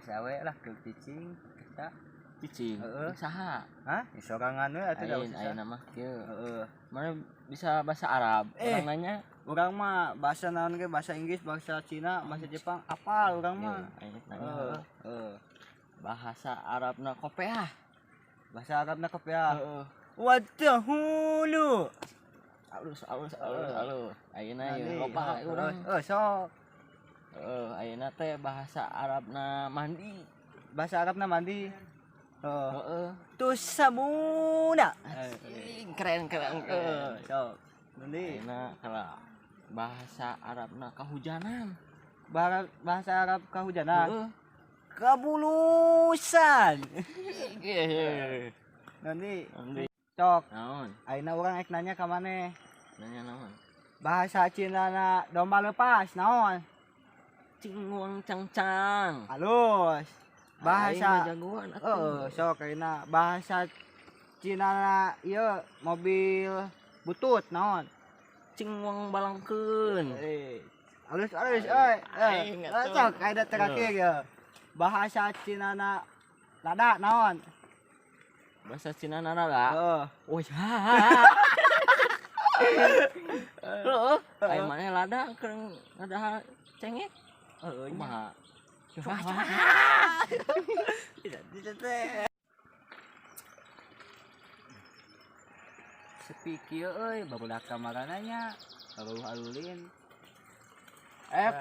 biasa we lah ke cicing kita cicing saha hah sorangan we atuh da ayeuna mah kieu mana bisa bahasa Arab orang nanya urang mah bahasa naon ge bahasa Inggris bahasa Cina bahasa Jepang apal urang mah bahasa Arabna kopiah bahasa Arabna kopiah wadahulu alus ayeuna ieu loba urang sok ayeuna teh bahasa Arabna mandi bahasa Arabna mandi tusabuna keren sok mandi ayeuna kalau bahasa Arabna kahujanan bahasa Arab kahujanan kabulusan nanti cok naon ayeuna urang ek nanya ka maneh nanya naon bahasa Cina na domba lepas naon cinguang cangcang halus bahasa jagoan sok ayeuna bahasa Cina na ieu mobil butut naon cinguang balangkeun halus sok aya terakhir ya bahasa Cina na lada naon bahasa Cina naraga oh ya ayo mana lada keur ada cengek kumaha sepi kieu euy barudak kamarananya alulin F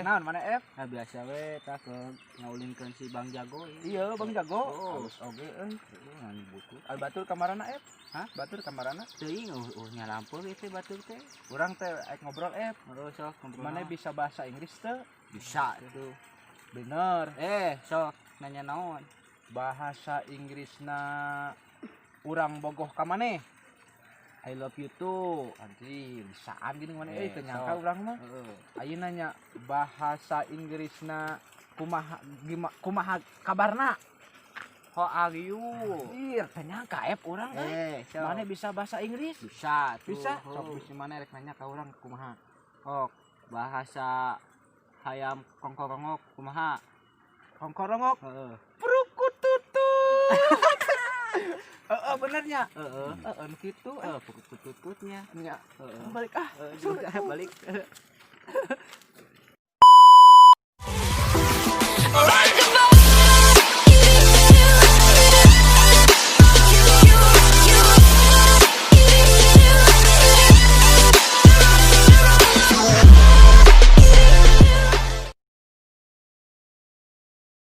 naon mana F biasa we tah ke ngaulinkeun si Bang Jago iya Bang Jago halus oge euy ngan butuh al batur kamarana F hah batur kamarana teuing nya lampu teh batur teh urang teh ngobrol F sok ngobrol mana bisa bahasa Inggris teh bisa itu bener sok nanya naon bahasa Inggrisna urang bogoh ka maneh I love you too anjir bisaan gini mana teu nyangka urang mah ayeuna nya bahasa Inggrisna kumaha kabarna how are you ieu teu nyangka urang mana bisa bahasa Inggris bisa sok bisa mana rek nanya ka urang kumaha bahasa hayam kongkorongok kumaha kongkorongok prukututu benernya gitu pukut-pukutnya balik balik